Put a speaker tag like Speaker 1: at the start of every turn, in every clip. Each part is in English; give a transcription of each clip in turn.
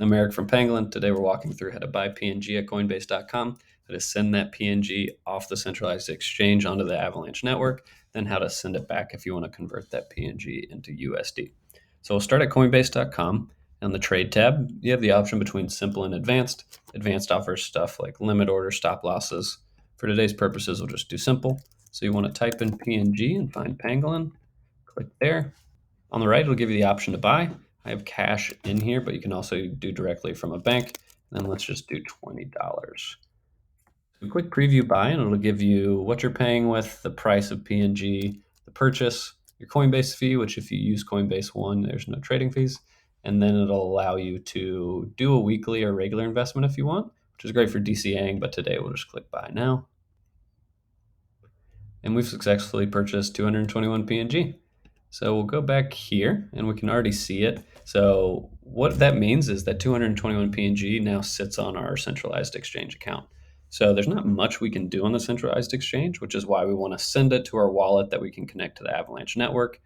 Speaker 1: I'm Eric from Pangolin. Today we're walking through how to buy PNG at Coinbase.com, how to send that PNG off the centralized exchange onto the Avalanche Network, then how to send it back if you want to convert that PNG into USD. So we'll start at Coinbase.com. On the trade tab, you have the option between simple and advanced. Advanced offers stuff like limit order, stop losses. For today's purposes, we'll just do simple. So you want to type in PNG and find Pangolin. Click there. On the right, it'll give you the option to buy. I have cash in here, but you can also do directly from a bank. Then let's just do $20. A quick preview buy, and it'll give you what you're paying with, the price of PNG, the purchase, your Coinbase fee, which if you use Coinbase One, there's no trading fees. And then it'll allow you to do a weekly or regular investment if you want, which is great for DCAing, but today we'll just click buy now. And we've successfully purchased 221 PNG. So we'll go back here and we can already see it. So what that means is that 221 PNG now sits on our centralized exchange account. So there's not much we can do on the centralized exchange, which is why we want to send it to our wallet that we can connect to the Avalanche network.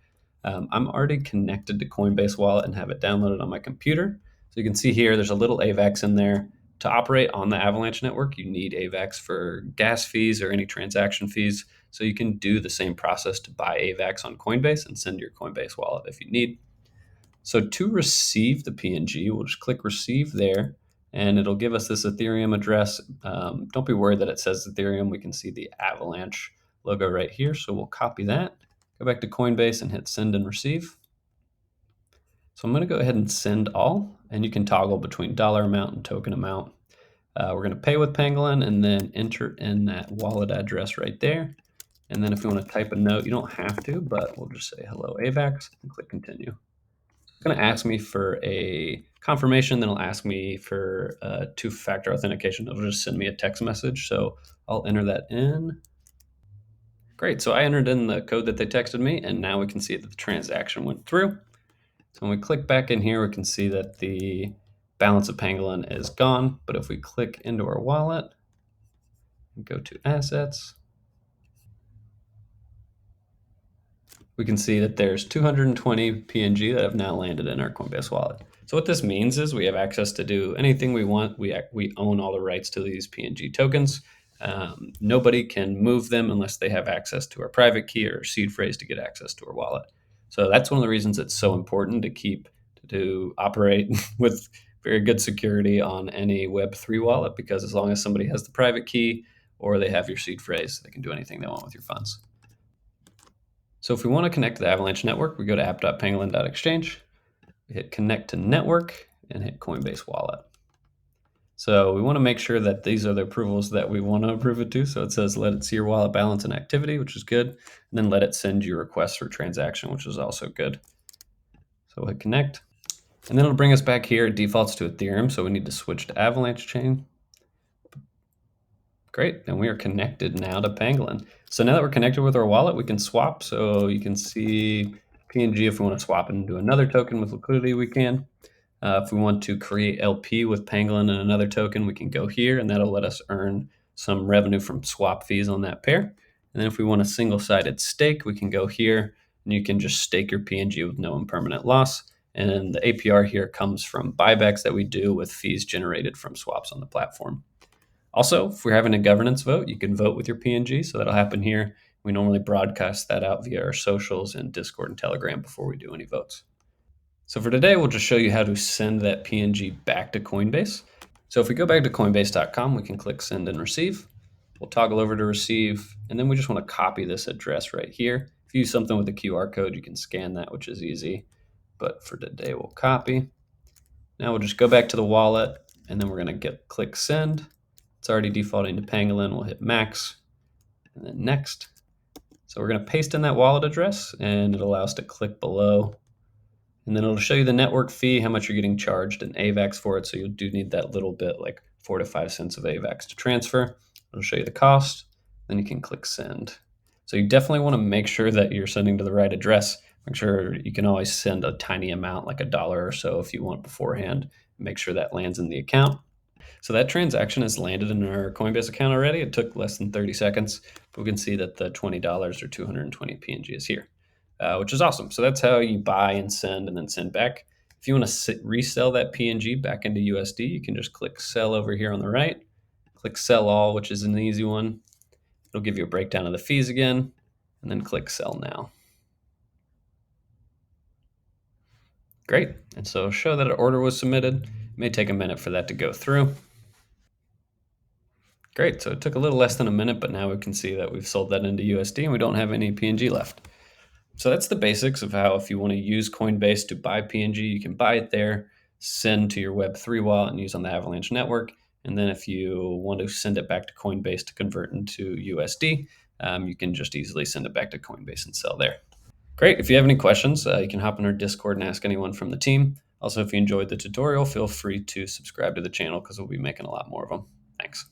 Speaker 1: I'm already connected to Coinbase Wallet and have it downloaded on my computer. So you can see here, there's a little AVAX in there. To operate on the Avalanche network, you need AVAX for gas fees or any transaction fees. So you can do the same process to buy AVAX on Coinbase and send your Coinbase wallet if you need. So to receive the PNG, we'll just click receive there, and it'll give us this Ethereum address. Don't be worried that it says Ethereum. We can see the Avalanche logo right here. So we'll copy that, go back to Coinbase and hit send and receive. So I'm going to go ahead and send all, and you can toggle between dollar amount and token amount. We're going to pay with Pangolin and then enter in that wallet address right there. And then if you want to type a note, you don't have to, but we'll just say hello AVAX and click continue. It's going to ask me for a confirmation, then it'll ask me for two-factor authentication. It'll just send me a text message. So I'll enter that in. Great, so I entered in the code that they texted me, and now we can see that the transaction went through. So when we click back in here, we can see that the balance of Pangolin is gone. But if we click into our wallet and go to assets, we can see that there's 220 PNG that have now landed in our Coinbase wallet. So what this means is we have access to do anything we want. We own all the rights to these PNG tokens. Nobody can move them unless they have access to our private key or seed phrase to get access to our wallet. So that's one of the reasons it's so important to operate with very good security on any Web3 wallet, because as long as somebody has the private key or they have your seed phrase, they can do anything they want with your funds. So if we want to connect to the Avalanche network, we go to app.pangolin.exchange, we hit connect to network and hit Coinbase Wallet. So we want to make sure that these are the approvals that we want to approve it to. So it says let it see your wallet balance and activity, which is good. And then let it send you requests for transaction, which is also good. So we'll hit connect. And then it'll bring us back here. It defaults to Ethereum, so we need to switch to Avalanche chain. Great, and we are connected now to Pangolin. So now that we're connected with our wallet, we can swap. So you can see PNG, if we want to swap it into another token with liquidity, we can. If we want to create LP with Pangolin and another token, we can go here, and that'll let us earn some revenue from swap fees on that pair. And then if we want a single-sided stake, we can go here, and you can just stake your PNG with no impermanent loss. And the APR here comes from buybacks that we do with fees generated from swaps on the platform. Also, if we're having a governance vote, you can vote with your PNG, so that'll happen here. We normally broadcast that out via our socials and Discord and Telegram before we do any votes. So for today, we'll just show you how to send that PNG back to Coinbase. So if we go back to Coinbase.com, we can click send and receive. We'll toggle over to receive, and then we just want to copy this address right here. If you use something with a QR code, you can scan that, which is easy. But for today, we'll copy. Now we'll just go back to the wallet, and then we're going to click send. It's already defaulting to Pangolin. We'll hit max and then next. So we're going to paste in that wallet address, and it'll allow us to click below. And then it'll show you the network fee, how much you're getting charged in AVAX for it. So you do need that little bit, like 4 to 5 cents of AVAX to transfer. It'll show you the cost. Then you can click send. So you definitely want to make sure that you're sending to the right address. Make sure you can always send a tiny amount, like $1 or so if you want beforehand. Make sure that lands in the account. So that transaction has landed in our Coinbase account already. It took less than 30 seconds, but we can see that the $20 or 220 PNG is here, which is awesome. So that's how you buy and then send back. If you want to resell that PNG back into USD, you can just click sell over here on the right, click sell all, which is an easy one. It'll give you a breakdown of the fees again, and then click sell now. Great, and so show that an order was submitted. It may take a minute for that to go through. Great, so it took a little less than a minute, but now we can see that we've sold that into USD and we don't have any PNG left. So that's the basics of how, if you want to use Coinbase to buy PNG, you can buy it there, send to your Web3 wallet and use on the Avalanche Network. And then if you want to send it back to Coinbase to convert into USD, you can just easily send it back to Coinbase and sell there. Great. If you have any questions, you can hop in our Discord and ask anyone from the team. Also, if you enjoyed the tutorial, feel free to subscribe to the channel because we'll be making a lot more of them. Thanks.